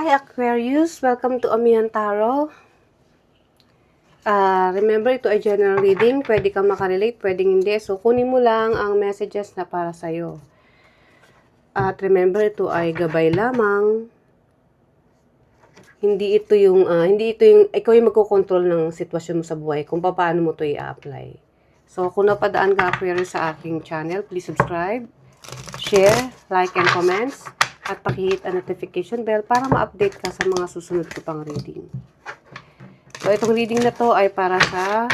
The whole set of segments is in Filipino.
Hi Aquarius! Welcome to Amihan Tarot. Remember, ito ay general reading. Pwede kang makarelate, pwedeng hindi. So, kunin mo lang ang messages na para sa'yo. At remember, ito ay gabay lamang. Hindi ito yung ikaw yung magkocontrol ng sitwasyon mo sa buhay kung paano mo ito i-apply. So, kung napadaan ka Aquarius sa aking channel, please subscribe, share, like, and comments. At pakihit ang notification bell para ma-update ka sa mga susunod ko pang reading. So, itong reading na to ay para sa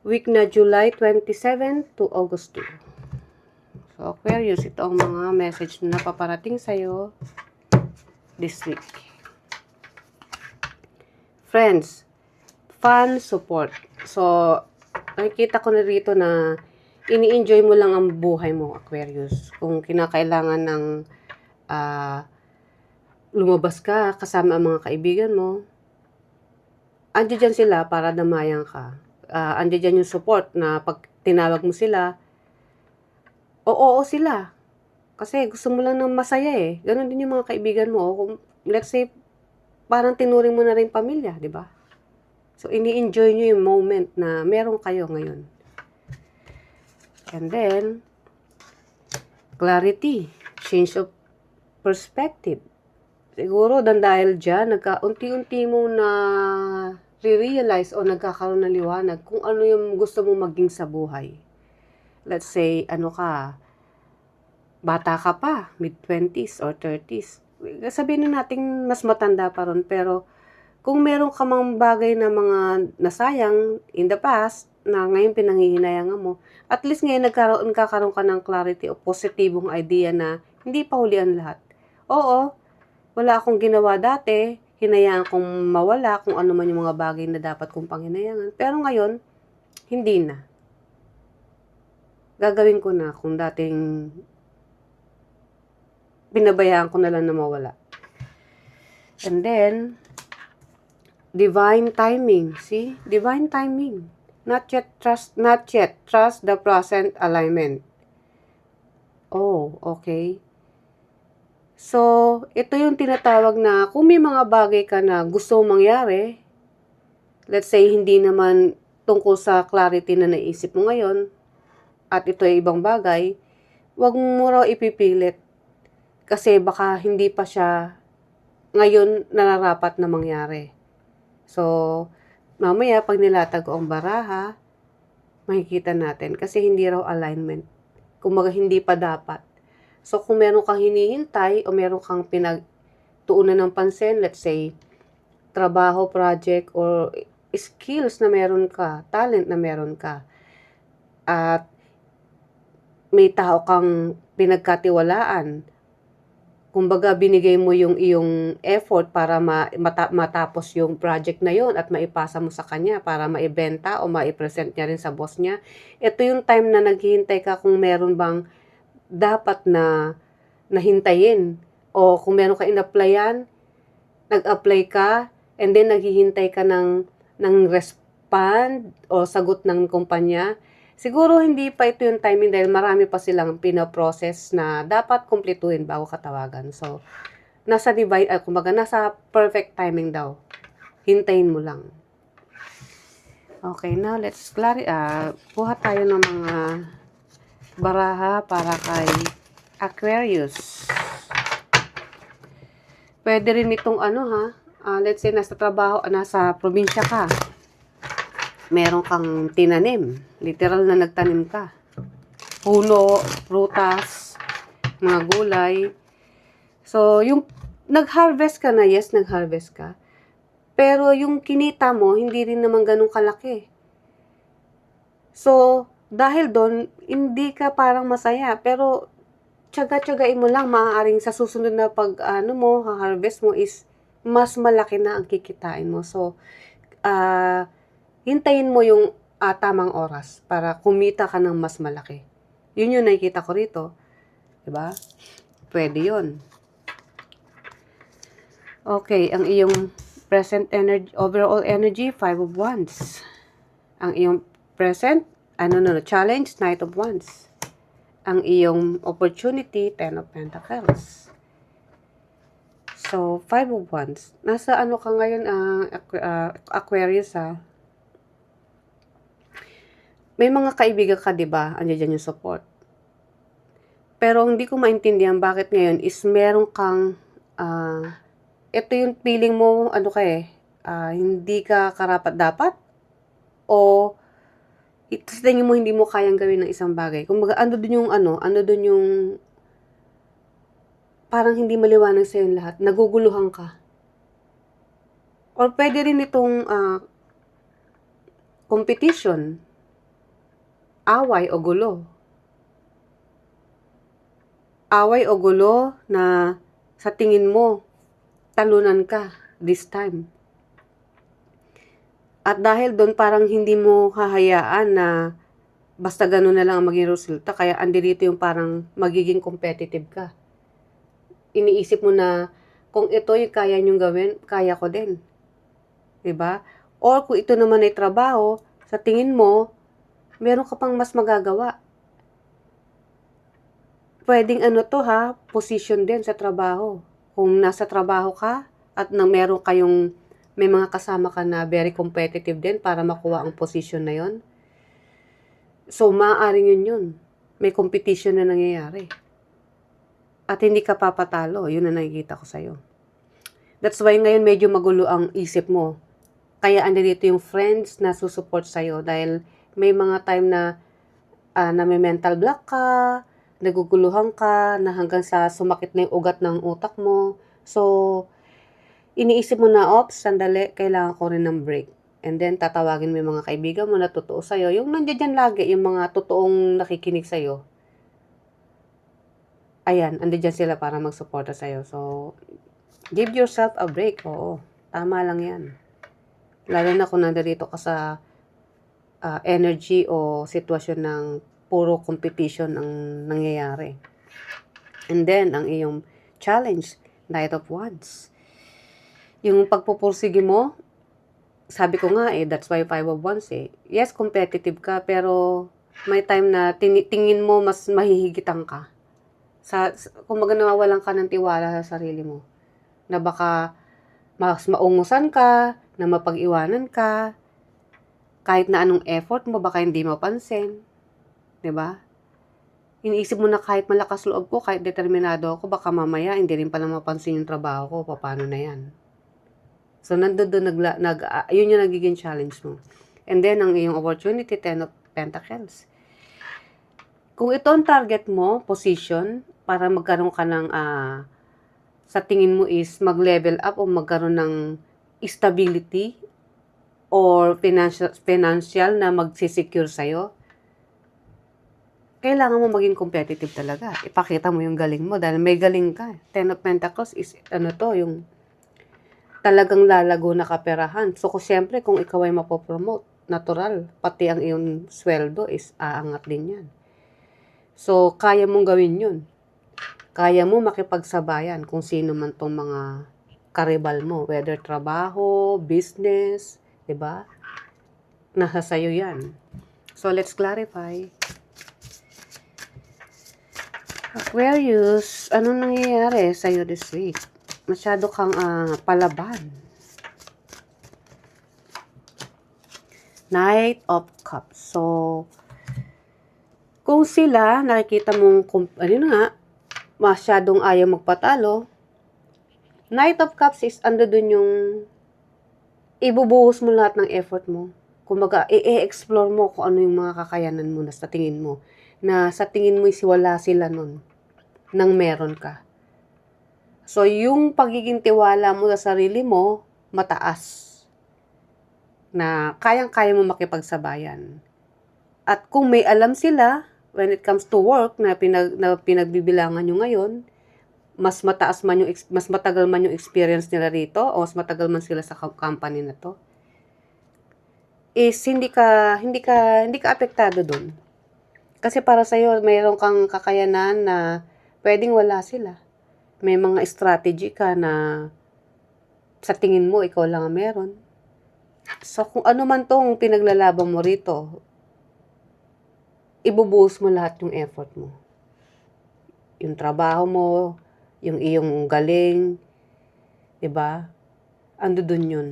week na July 27 to August 2. So, Aquarius, ito ang mga message na paparating sa'yo this week. Friends, fun, support. So, nakikita ko na rito na ini-enjoy mo lang ang buhay mo, Aquarius. Kung kinakailangan ng lumabas ka kasama ang mga kaibigan mo, andiyan dyan sila para damayan ka. Andiyan dyan yung support na pag tinawag mo sila, oo sila. Kasi gusto mo lang ng masaya eh. Ganon din yung mga kaibigan mo. Kung, let's say, parang tinuring mo na rin pamilya, di ba? So, ini-enjoy nyo yung moment na meron kayo ngayon. And then, clarity, change of perspective. Siguro dahil dyan, unti-unti mo na realize o nagkakaroon ng liwanag kung ano yung gusto mo maging sa buhay. Let's say, bata ka pa, mid-20s or 30s. Sabihin na natin mas matanda pa ron, pero kung meron ka mang bagay na mga nasayang in the past, na ngayon pinanghihinayangan mo, at least ngayon nagkakaroon ka ng clarity o positibong idea na hindi pa huli ang lahat. Oo, wala akong ginawa dati, hinayaan kong mawala kung ano man yung mga bagay na dapat kong panghinayangan. Pero ngayon, hindi na. Gagawin ko na kung dating pinabayaan ko na lang na mawala. And then, divine timing. See? Divine timing. Not yet. Trust the present alignment. Oh, okay. So, ito yung tinatawag na kung may mga bagay ka na gusto mangyari, let's say hindi naman tungkol sa clarity na naisip mo ngayon, at ito ay ibang bagay, wag mo raw ipipilit. Kasi baka hindi pa siya ngayon nararapat na mangyari. So, mamaya pag nilatag ko ang baraha, makikita natin kasi hindi raw alignment. Kumbaga hindi pa dapat. So, kung meron kang hinihintay o meron kang pinagtuunan ng pansin, let's say, trabaho, project, or skills na meron ka, talent na meron ka, at may tao kang pinagkatiwalaan, kumbaga binigay mo yung iyong effort para matapos yung project na yon at maipasa mo sa kanya para maibenta o maipresent niya rin sa boss niya. Ito yung time na naghihintay ka kung meron bang dapat na nahintayin. O kung meron ka in-applyan, nag-apply ka, and then naghihintay ka ng respond o sagot ng kumpanya. Siguro hindi pa ito yung timing dahil marami pa silang pinaprocess na dapat kumpletuhin bago katawagan. So, nasa perfect timing daw. Hintayin mo lang. Okay, now let's kuha tayo ng mga baraha para kay Aquarius. Pwede rin itong let's say nasa probinsya ka. Meron kang tinanim. Literal na nagtanim ka. Puno, prutas, mga gulay. So, yung nag-harvest ka na, yes, nag-harvest ka. Pero yung kinita mo, hindi rin naman ganun kalaki. So, dahil doon, hindi ka parang masaya. Pero, tsaga-tsagain mo lang. Maaaring sa susunod na harvest mo is mas malaki na ang kikitain mo. So, hintayin mo yung tamang oras para kumita ka ng mas malaki. Yun yung nakikita ko rito. Diba? Pwede yun. Okay, ang iyong present energy, overall energy, 5 of Wands. Ang iyong present, challenge, Knight of Wands. Ang iyong opportunity, 10 of Pentacles. So, 5 of Wands. Nasa ano ka ngayon, Aquarius May mga kaibigan ka, di ba? Andiyan dyan yung support. Pero hindi ko maintindihan bakit ngayon is meron kang, ito yung feeling mo, hindi ka karapat-dapat o sa tingin mo hindi mo kayang gawin ng isang bagay. Kumbaga, ano dun yung parang hindi maliwanag sa'yo yung lahat. Naguguluhan ka. Or pwede rin itong competition, away o gulo. Away o gulo na sa tingin mo, talunan ka this time. At dahil doon parang hindi mo hahayaan na basta gano'n na lang ang maging resulta, kaya andirito yung parang magiging competitive ka. Iniisip mo na kung ito yung kaya nyong gawin, kaya ko din. Diba? Or kung ito naman ay trabaho, sa tingin mo, meron ka pang mas magagawa. Pwedeng position din sa trabaho. Kung nasa trabaho ka at may mga kasama ka na very competitive din para makuha ang position na yon. So, maaaring yun. May competition na nangyayari. At hindi ka papatalo. Yun na nakikita ko sa'yo. That's why ngayon medyo magulo ang isip mo. Kaya andito yung friends na susupport sa'yo dahil may mga time na may mental block ka, naguguluhan ka, na hanggang sa sumakit na yung ugat ng utak mo. So, iniisip mo na, sandali, kailangan ko rin ng break. And then, tatawagin mo yung mga kaibigan mo na totoo sa'yo. Yung nandiyan dyan lagi, yung mga totoong nakikinig sa'yo. Ayan, andiyan sila para magsuporta sa'yo. So, give yourself a break. Oo, tama lang yan. Lalo na kung nandito ka sa energy o sitwasyon ng puro competition ang nangyayari. And then, ang iyong challenge, Knight of Wands. Yung pagpupursige mo, sabi ko nga that's why 5 of Wands Yes, competitive ka, pero may time na tingin mo mas mahihigitan ka. Kumbaga nawawalan ka ng tiwala sa sarili mo. Na baka mas maungusan ka, na mapag-iwanan ka, kahit na anong effort mo, baka hindi mapansin. 'Di ba? Iniisip mo na kahit malakas loob ko, kahit determinado ako, baka mamaya hindi rin pala mapansin yung trabaho ko, paano na yan? So, yun yung nagiging challenge mo. And then, ang iyong opportunity, 10 of Pentacles. Kung ito ang target mo, position, para magkaroon ka ng, sa tingin mo is mag-level up o magkaroon ng stability or financial na magsisecure sa'yo, kailangan mo maging competitive talaga. Ipakita mo yung galing mo dahil may galing ka. 10 of Pentacles is yung talagang lalago na kaperahan. So, siyempre, kung ikaw ay mapopromote, natural, pati ang iyong sweldo is aangat din yan. So, kaya mong gawin yun. Kaya mo makipagsabayan kung sino man tong mga karibal mo, whether trabaho, business, diba? Nasa sayo yan. So, let's clarify. Aquarius, anong nangyayari sa'yo this week? Masyado kang palaban. Knight of Cups. So, kung sila, nakikita mong, masyadong ayaw magpatalo, Knight of Cups is dun yung ibubuhos mo lahat ng effort mo. Kumbaga, i-explore mo kung ano yung mga kakayanan mo na sa tingin mo. Na sa tingin mo is wala sila nun. Nang meron ka. So, yung pagiging tiwala mo sa sarili mo, mataas. Na kayang-kaya mo makipagsabayan. At kung may alam sila, when it comes to work na pinagbibilangan nyo ngayon, mas matagal man yung experience nila rito, o mas matagal man sila sa company na to, is hindi ka apektado dun. Kasi para sa'yo, mayroon kang kakayanan na pwedeng wala sila. May mga strategy ka na sa tingin mo, ikaw lang ang meron. So, kung ano man tong pinaglalaban mo rito, ibubuhos mo lahat yung effort mo. Yung trabaho mo, yung iyong galing, Diba? Ando dun yun.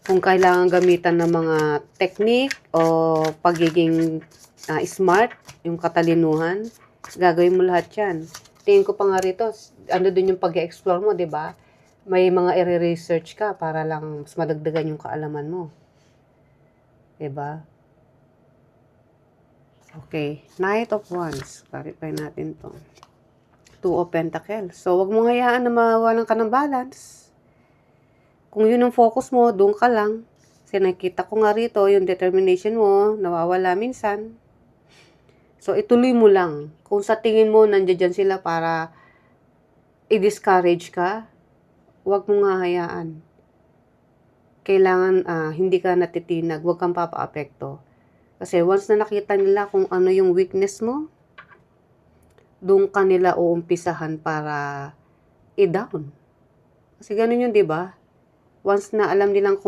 Kung kailangan gamitan ng mga technique o pagiging smart, yung katalinuhan, gagawin mo lahat yan. Tingin ko pa nga rito, ano dun yung pag-explore mo, diba? May mga i-research ka para lang mas madagdagan yung kaalaman mo. Diba? Okay. Knight of Wands. Clarify natin to. Two of Pentacles. So, wag mong hayaan na mawalan ka ng balance. Kung yun ang focus mo, doon ka lang. Kasi nakita ko nga rito, yung determination mo, nawawala minsan. So, ituloy mo lang. Kung sa tingin mo, nandiyan sila para i-discourage ka, wag mong hahayaan. Kailangan hindi ka natitinag, wag kang papaapekto. Kasi once na nakita nila kung ano yung weakness mo, doon ka nila uumpisahan para i-down. Kasi ganun yun, di ba? Once na alam nilang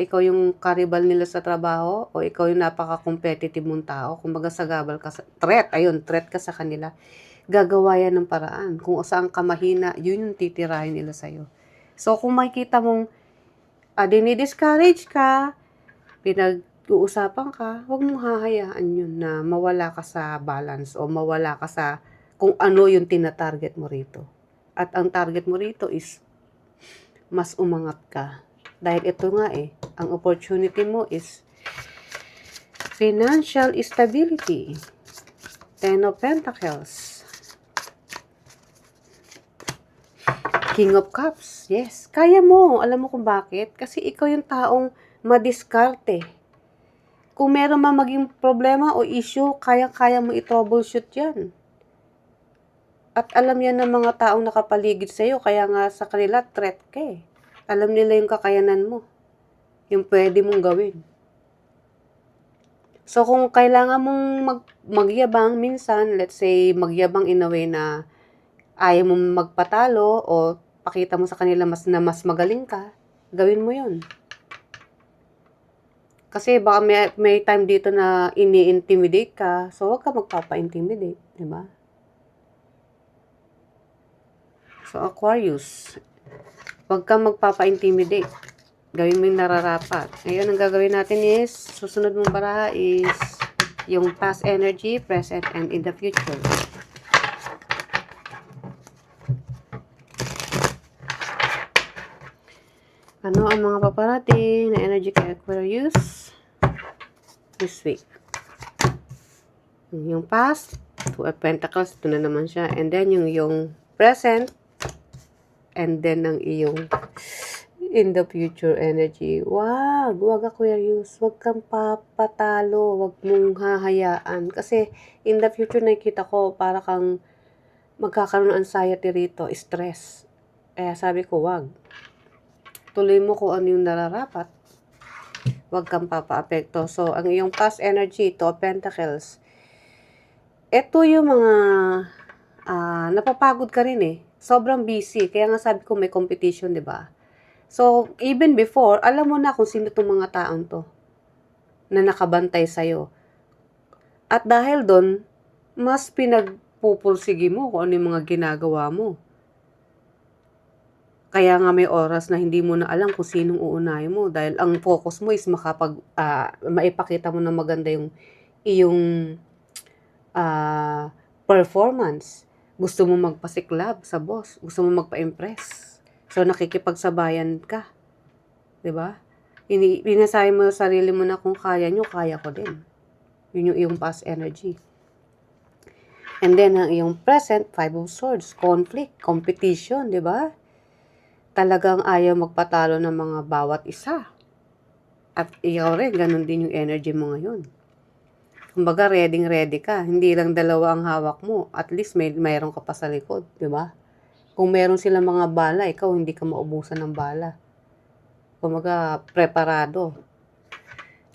ikaw yung karibal nila sa trabaho o ikaw yung napaka-competitive mong tao, kumbaga sagabal ka sa threat ka sa kanila, gagawa yan ng paraan. Kung saan ka mahina, yun yung titirahin nila sa'yo. So, kung makikita mong dinidiscourage ka, pinag-uusapan ka, huwag mong hahayaan yun na mawala ka sa balance o mawala ka sa kung ano yung tina-target mo rito. At ang target mo rito is mas umangat ka. Dahil ito nga ang opportunity mo is financial stability. Ten of Pentacles. King of Cups. Yes, kaya mo. Alam mo kung bakit? Kasi ikaw yung taong madiskarte. Kung meron man maging problema o issue, kaya-kaya mo i-troubleshoot yan. At alam yan ng mga taong nakapaligid sa iyo, kaya nga sa kanila threat ka eh. Alam nila yung kakayanan mo. Yung pwede mong gawin. So kung kailangan mong magyabang minsan, let's say magyabang in a way na ayaw mong magpatalo o pakita mo sa kanila mas magaling ka, gawin mo yun. Kasi baka may time dito na ini-intimidate ka, so huwag ka magpapa-intimidate, di ba? So Aquarius, huwag kang magpapa-intimidate. Gawin mo yung nararapat. Ngayon, ang gagawin natin is, susunod mong baraha is yung past energy, present, and in the future. Ano ang mga paparating na energy kay Aquarius this week? Yung past, Two of Pentacles, ito na naman siya. And then yung present, and then ang iyong in the future energy. Wag Aquarius, wag kang papatalo, wag mong hahayaan. Kasi in the future nakikita ko para kang magkakaroon ng anxiety rito, stress. Kaya sabi ko, wag. Tuloy mo kung ano yung nararapat. Wag kang papaapekto. So, ang iyong past energy, Two of Pentacles, ito yung mga napapagod ka rin eh. Sobrang busy. Kaya nga sabi ko may competition, di ba? So, even before, alam mo na kung sino itong mga taong to na nakabantay sa'yo. At dahil doon, mas pinagpupulsigi mo kung ano yung mga ginagawa mo. Kaya nga may oras na hindi mo na alam kung sinong uunahin mo. Dahil ang focus mo is maipakita mo na maganda yung iyong performance. Gusto mo magpasiklab sa boss. Gusto mo magpa-impress. So, nakikipagsabayan ka. Diba? Pinasabi mo sa sarili mo na kung kaya nyo, kaya ko din. Yun yung iyong past energy. And then, ang iyong present, Five of Swords, conflict, competition, diba? Talagang ayaw magpatalo ng mga bawat isa. At ikaw rin, ganun din yung energy mo ngayon. Kumbaga, ready ka. Hindi lang dalawa ang hawak mo. At least, mayroon ka pa sa likod, diba? Kung meron silang mga bala, ikaw hindi ka maubusan ng bala. Kumbaga, preparado.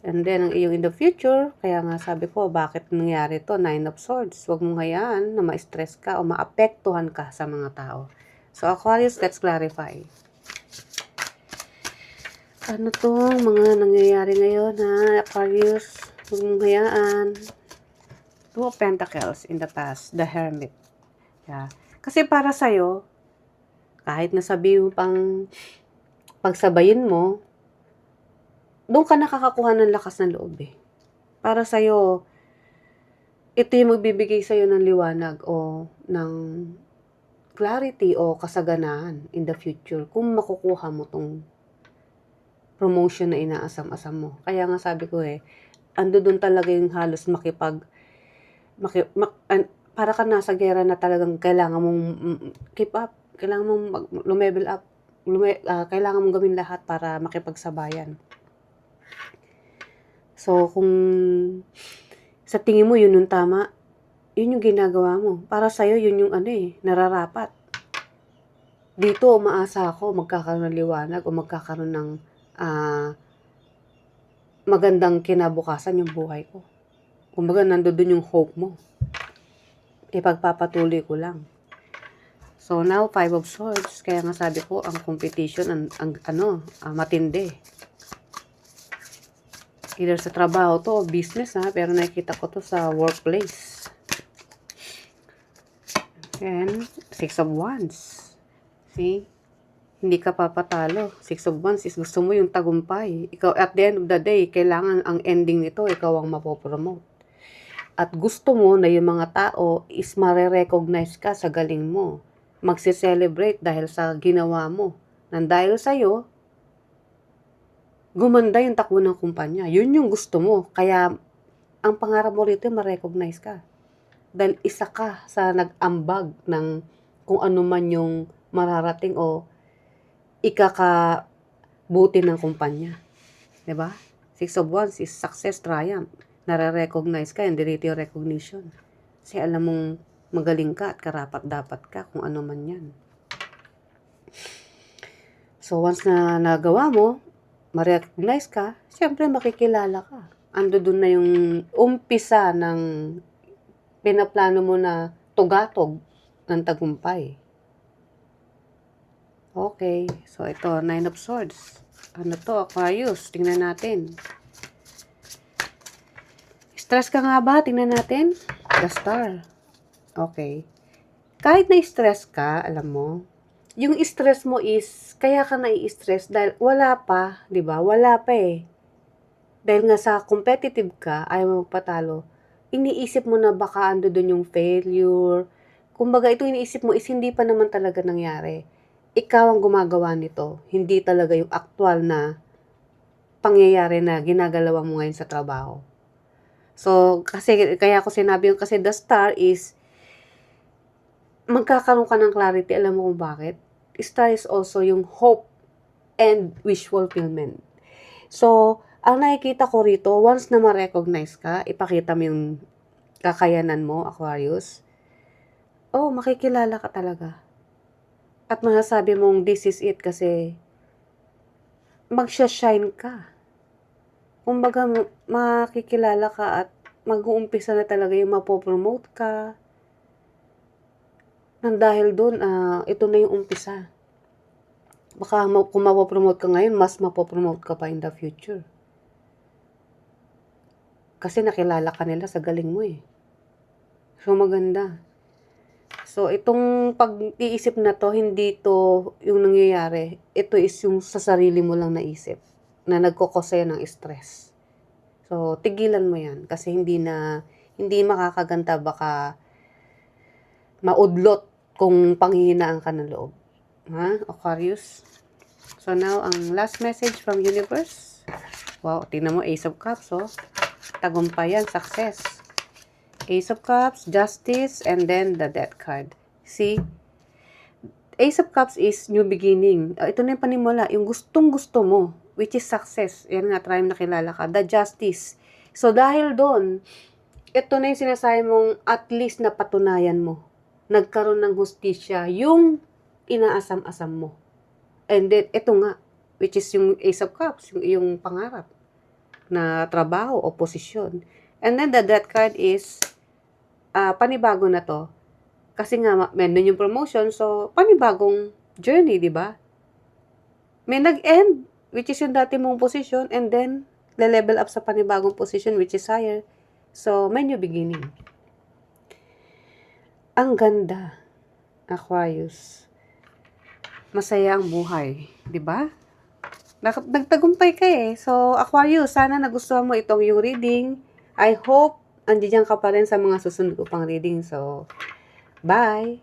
And then, ang iyong in the future, kaya nga sabi ko, bakit nangyari to? Nine of Swords. Huwag mong hayaan na ma-stress ka o maapektuhan ka sa mga tao. So, Aquarius, let's clarify. Ano tong mga nangyayari ngayon, ha? Aquarius, huwag mong hayaan. Two of Pentacles in the past, the Hermit. Yeah. Kasi para sa'yo, Kahit na sabihin mo pang pagsabayin mo, doon ka nakakakuha ng lakas ng loob eh. Para sa'yo, ito yung magbibigay sa'yo ng liwanag o ng clarity o kasaganahan in the future kung makukuha mo tong promotion na inaasam-asam mo. Kaya nga sabi ko ando doon talaga yung halos para ka nasa gera na talagang kailangan mong keep up, kailangan mong lumevel up, kailangan mong gawin lahat para makipagsabayan. So, kung sa tingin mo yun yung tama, yun yung ginagawa mo. Para sa'yo, yun yung nararapat. Dito, umaasa ako, magkakaroon ng liwanag o magkakaroon ng magandang kinabukasan yung buhay ko. Kumbaga, nandoon yung hope mo. Ipagpapatuloy ko lang. So, now, 5 of Swords. Kaya nga sabi ko, ang competition, matindi. Either sa trabaho to o business pero nakikita ko to sa workplace. And 6 of Wands. See? Hindi ka papatalo. 6 of Wands is gusto mo yung tagumpay. Ikaw, at the end of the day, kailangan ang ending nito, ikaw ang mapopromote. At gusto mo na yung mga tao is mare-recognize ka sa galing mo. Magse-celebrate dahil sa ginawa mo. Nang dahil sa'yo, gumanda yung takbo ng kumpanya. Yun yung gusto mo. Kaya, ang pangarap mo rito, ma-recognize ka. Dahil isa ka sa nag-ambag ng kung ano man yung mararating o ikakabuti ng kumpanya. Diba? 6 of Wands is success, triumph. Nare-recognize ka, and dito yung recognition. Kasi alam mong magaling ka at karapat-dapat ka kung ano man yan. So, once na nagawa mo, ma-recognize ka, siyempre makikilala ka. Ando dun na yung umpisa ng pinaplano mo na tugatog ng tagumpay. Okay, so ito, 9 of Swords. Ano to, Aquarius? Tingnan natin. Stress ka nga ba? Tingnan natin. The Star. Okay. Kahit na-stress ka, alam mo, yung stress mo is, kaya ka nai-stress dahil wala pa, di ba? Wala pa Dahil nga sa competitive ka, ayaw mo magpatalo, iniisip mo na baka ando dun yung failure. Kumbaga, ito iniisip mo is hindi pa naman talaga nangyari. Ikaw ang gumagawa nito. Hindi talaga yung actual na pangyayari na ginagalawa mo ngayon sa trabaho. So, kasi, kaya ako sinabi yung kasi the Star is, magkakaroon ka ng clarity. Alam mo kung bakit? Star is also yung hope and wish fulfillment. So, ang nakikita ko rito, once na ma-recognize ka, ipakita mo yung kakayanan mo, Aquarius, makikilala ka talaga. At masasabi mong this is it kasi magsha-shine ka. Kumbaga, makikilala ka at mag-uumpisa na talaga yung mapopromote ka. Nang dahil doon, ito na yung umpisa. Baka kung mapopromote ka ngayon, mas mapopromote ka pa in the future. Kasi nakilala ka nila sa galing mo So, maganda. So, itong pag-iisip na to, hindi to yung nangyayari. Ito is yung sa sarili mo lang naisip na nagkukose ng stress. So, tigilan mo yan kasi hindi makakaganda, baka maudlot kung panghihinaan ka ng loob. Ha, Aquarius? So, now, ang last message from universe. Wow, tingnan mo, Ace of Cups, tagumpayan, success. Ace of Cups, Justice, and then the Death card. See? Ace of Cups is new beginning. Ito na yung panimula, yung gustong-gusto mo, which is success. Yan nga, try na kilala ka. The Justice. So, dahil doon, ito na yung sinasabi mong at least na patunayan mo. Nagkaroon ng hustisya, yung inaasam-asam mo. And then, ito nga, which is yung Ace of Cups, yung pangarap na trabaho o posisyon. And then, the Death card is, panibago na to. Kasi nga, meron yung promotion, so, panibagong journey, di ba? May nag-end, which is yung dati mong posisyon, and then, le-level up sa panibagong position, which is higher. So, may new beginning. Ang ganda, Aquarius. masaya ang buhay. 'Di ba? Nagtagumpay ka eh. So, Aquarius, sana nagustuhan mo itong yung reading. I hope andiyan ka pa rin sa mga susunod ko pang reading. So, bye!